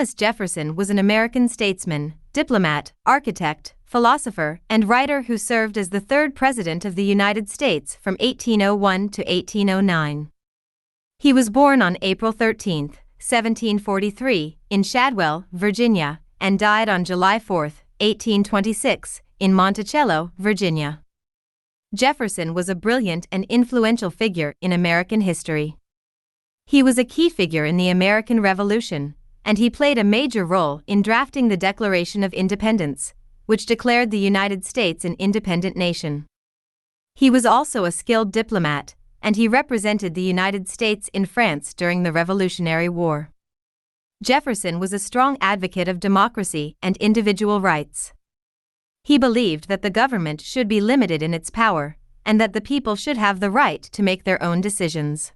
Thomas Jefferson was an American statesman, diplomat, architect, philosopher, and writer who served as the third President of the United States from 1801 to 1809. He was born on April 13, 1743, in Shadwell, Virginia, and died on July 4, 1826, in Monticello, Virginia. Jefferson was a brilliant and influential figure in American history. He was a key figure in the American Revolution, and he played a major role in drafting the Declaration of Independence, which declared the United States an independent nation. He was also a skilled diplomat, and he represented the United States in France during the Revolutionary War. Jefferson was a strong advocate of democracy and individual rights. He believed that the government should be limited in its power, and that the people should have the right to make their own decisions.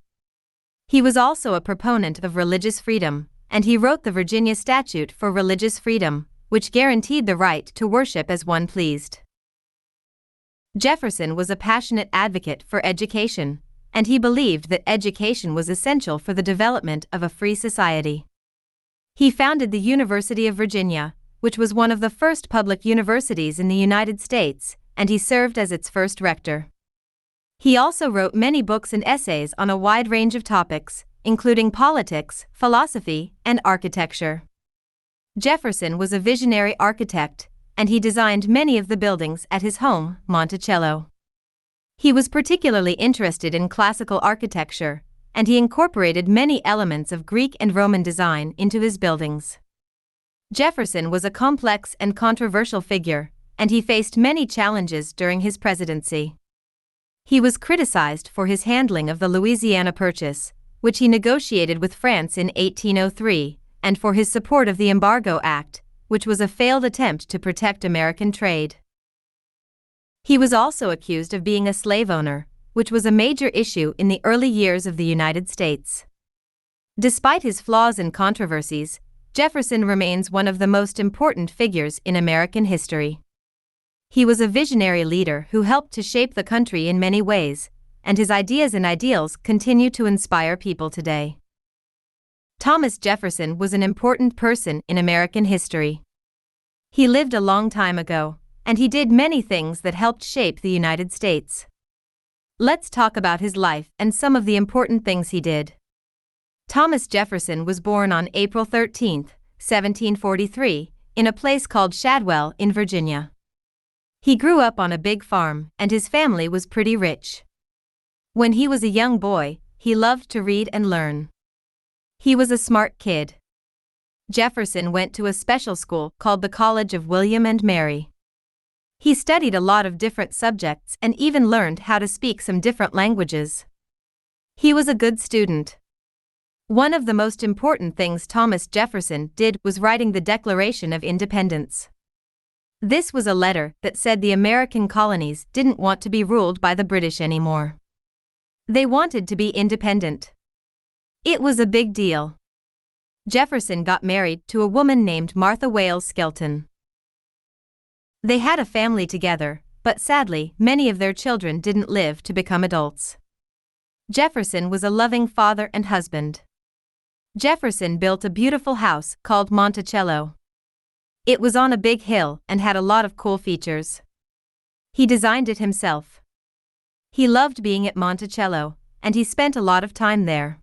He was also a proponent of religious freedom, and he wrote the Virginia Statute for Religious Freedom, which guaranteed the right to worship as one pleased. Jefferson was a passionate advocate for education, and he believed that education was essential for the development of a free society. He founded the University of Virginia, which was one of the first public universities in the United States, and he served as its first rector. He also wrote many books and essays on a wide range of topics, including politics, philosophy, and architecture. Jefferson was a visionary architect, and he designed many of the buildings at his home, Monticello. He was particularly interested in classical architecture, and he incorporated many elements of Greek and Roman design into his buildings. Jefferson was a complex and controversial figure, and he faced many challenges during his presidency. He was criticized for his handling of the Louisiana Purchase, which he negotiated with France in 1803, and for his support of the Embargo Act, which was a failed attempt to protect American trade. He was also accused of being a slave owner, which was a major issue in the early years of the United States. Despite his flaws and controversies, Jefferson remains one of the most important figures in American history. He was a visionary leader who helped to shape the country in many ways, and his ideas and ideals continue to inspire people today. Thomas Jefferson was an important person in American history. He lived a long time ago, and he did many things that helped shape the United States. Let's talk about his life and some of the important things he did. Thomas Jefferson was born on April 13, 1743, in a place called Shadwell in Virginia. He grew up on a big farm, and his family was pretty rich. When he was a young boy, he loved to read and learn. He was a smart kid. Jefferson went to a special school called the College of William and Mary. He studied a lot of different subjects and even learned how to speak some different languages. He was a good student. One of the most important things Thomas Jefferson did was writing the Declaration of Independence. This was a letter that said the American colonies didn't want to be ruled by the British anymore. They wanted to be independent. It was a big deal. Jefferson got married to a woman named Martha Wales Skelton. They had a family together, but sadly, many of their children didn't live to become adults. Jefferson was a loving father and husband. Jefferson built a beautiful house called Monticello. It was on a big hill and had a lot of cool features. He designed it himself. He loved being at Monticello, and he spent a lot of time there.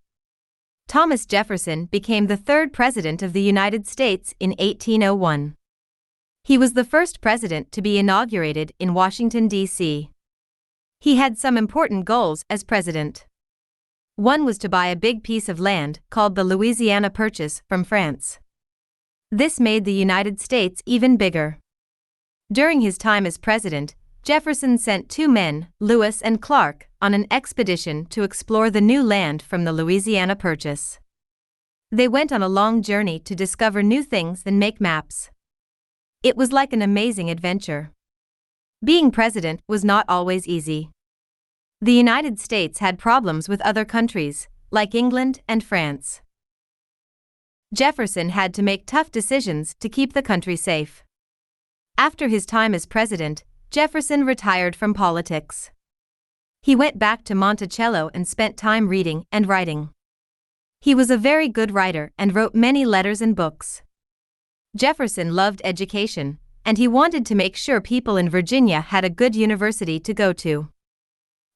Thomas Jefferson became the third President of the United States in 1801. He was the first president to be inaugurated in Washington, D.C. He had some important goals as president. One was to buy a big piece of land called the Louisiana Purchase from France. This made the United States even bigger. During his time as president, Jefferson sent two men, Lewis and Clark, on an expedition to explore the new land from the Louisiana Purchase. They went on a long journey to discover new things and make maps. It was like an amazing adventure. Being president was not always easy. The United States had problems with other countries, like England and France. Jefferson had to make tough decisions to keep the country safe. After his time as president, Jefferson retired from politics. He went back to Monticello and spent time reading and writing. He was a very good writer and wrote many letters and books. Jefferson loved education, and he wanted to make sure people in Virginia had a good university to go to.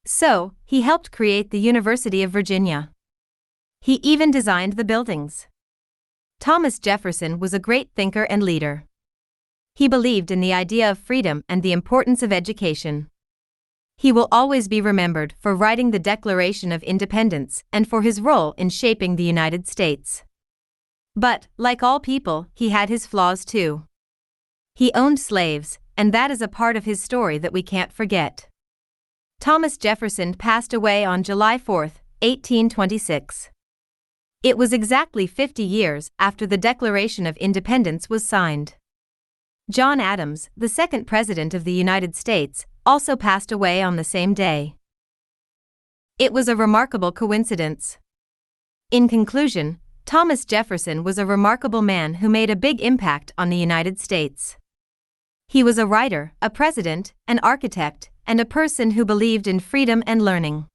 So, he helped create the University of Virginia. He even designed the buildings. Thomas Jefferson was a great thinker and leader. He believed in the idea of freedom and the importance of education. He will always be remembered for writing the Declaration of Independence and for his role in shaping the United States. But, like all people, he had his flaws too. He owned slaves, and that is a part of his story that we can't forget. Thomas Jefferson passed away on July 4, 1826. It was exactly 50 years after the Declaration of Independence was signed. John Adams, the second President of the United States, also passed away on the same day. It was a remarkable coincidence. In conclusion, Thomas Jefferson was a remarkable man who made a big impact on the United States. He was a writer, a president, an architect, and a person who believed in freedom and learning.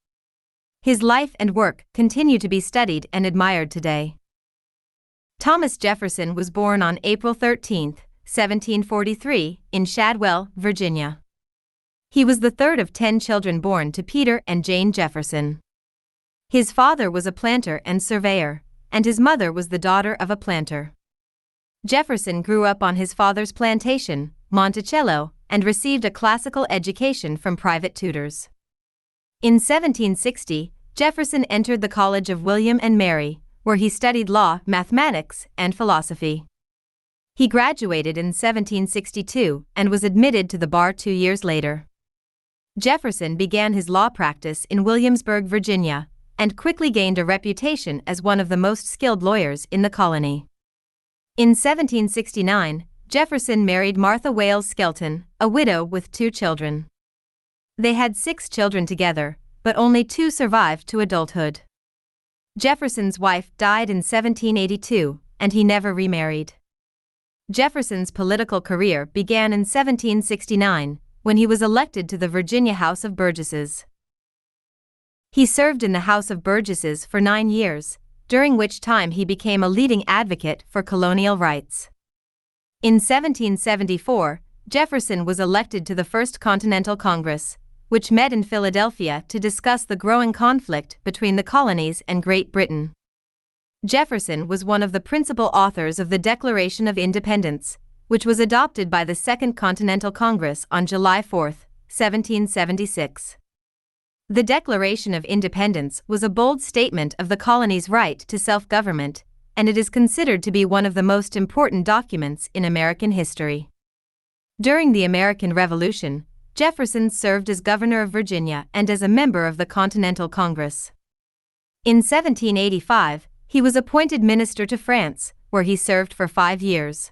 His life and work continue to be studied and admired today. Thomas Jefferson was born on April 13, 1743, in Shadwell, Virginia. He was the third of 10 children born to Peter and Jane Jefferson. His father was a planter and surveyor, and his mother was the daughter of a planter. Jefferson grew up on his father's plantation, Monticello, and received a classical education from private tutors. In 1760, Jefferson entered the College of William and Mary, where he studied law, mathematics, and philosophy. He graduated in 1762 and was admitted to the bar 2 years later. Jefferson began his law practice in Williamsburg, Virginia, and quickly gained a reputation as one of the most skilled lawyers in the colony. In 1769, Jefferson married Martha Wales Skelton, a widow with 2 children. They had 6 children together, but only 2 survived to adulthood. Jefferson's wife died in 1782, and he never remarried. Jefferson's political career began in 1769, when he was elected to the Virginia House of Burgesses. He served in the House of Burgesses for 9 years, during which time he became a leading advocate for colonial rights. In 1774, Jefferson was elected to the First Continental Congress, which met in Philadelphia to discuss the growing conflict between the colonies and Great Britain. Jefferson was one of the principal authors of the Declaration of Independence, which was adopted by the Second Continental Congress on July 4, 1776. The Declaration of Independence was a bold statement of the colony's right to self-government, and it is considered to be one of the most important documents in American history. During the American Revolution, Jefferson served as governor of Virginia and as a member of the Continental Congress. In 1785, he was appointed minister to France, where he served for 5 years.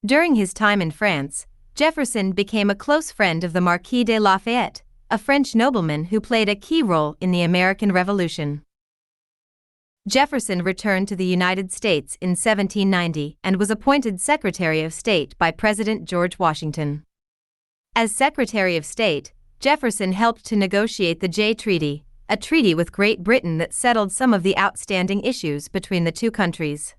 During his time in France, Jefferson became a close friend of the Marquis de Lafayette, a French nobleman who played a key role in the American Revolution. Jefferson returned to the United States in 1790 and was appointed Secretary of State by President George Washington. As Secretary of State, Jefferson helped to negotiate the Jay Treaty, a treaty with Great Britain that settled some of the outstanding issues between the two countries.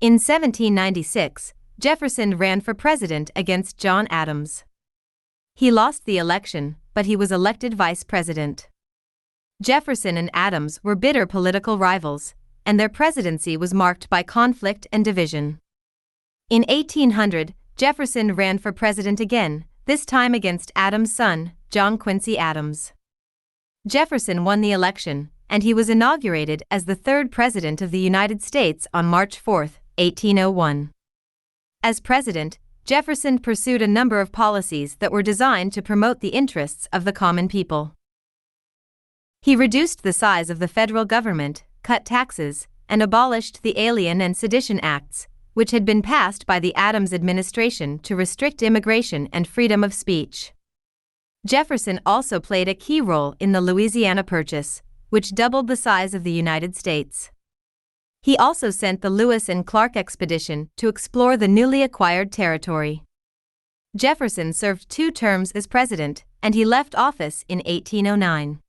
In 1796, Jefferson ran for president against John Adams. He lost the election, but he was elected vice president. Jefferson and Adams were bitter political rivals, and their presidency was marked by conflict and division. In 1800, Jefferson ran for president again, this time against Adams' son, John Quincy Adams. Jefferson won the election, and he was inaugurated as the 3rd President of the United States on March 4, 1801. As president, Jefferson pursued a number of policies that were designed to promote the interests of the common people. He reduced the size of the federal government, cut taxes, and abolished the Alien and Sedition Acts, which had been passed by the Adams administration to restrict immigration and freedom of speech. Jefferson also played a key role in the Louisiana Purchase, which doubled the size of the United States. He also sent the Lewis and Clark expedition to explore the newly acquired territory. Jefferson served 2 terms as president, and he left office in 1809.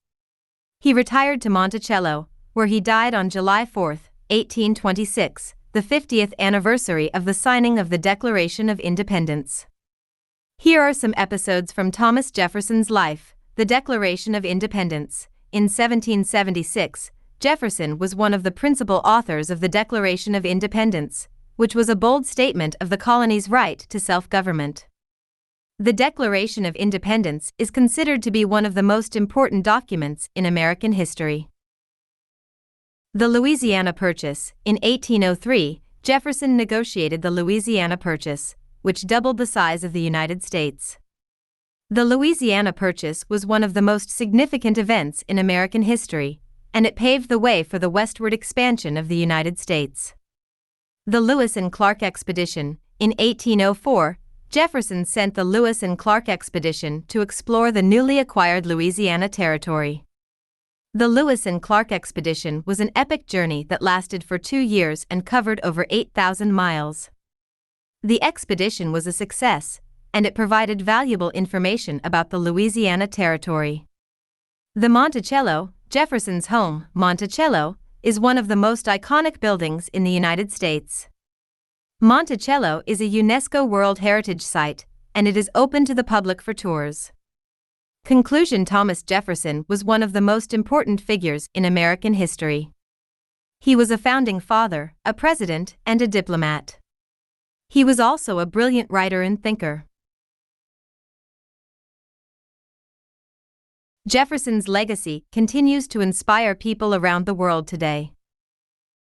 He retired to Monticello, where he died on July 4, 1826, the 50th anniversary of the signing of the Declaration of Independence. Here are some episodes from Thomas Jefferson's life. The Declaration of Independence. In 1776, Jefferson was one of the principal authors of the Declaration of Independence, which was a bold statement of the colony's right to self-government. The Declaration of Independence is considered to be one of the most important documents in American history. The Louisiana Purchase. In 1803, Jefferson negotiated the Louisiana Purchase, which doubled the size of the United States. The Louisiana Purchase was one of the most significant events in American history, and it paved the way for the westward expansion of the United States. The Lewis and Clark Expedition. In 1804, Jefferson sent the Lewis and Clark Expedition to explore the newly acquired Louisiana Territory. The Lewis and Clark Expedition was an epic journey that lasted for 2 years and covered over 8,000 miles. The expedition was a success, and it provided valuable information about the Louisiana Territory. The Monticello, Jefferson's home. Monticello is one of the most iconic buildings in the United States. Monticello is a UNESCO World Heritage Site, and it is open to the public for tours. Conclusion: Thomas Jefferson was one of the most important figures in American history. He was a founding father, a president, and a diplomat. He was also a brilliant writer and thinker. Jefferson's legacy continues to inspire people around the world today.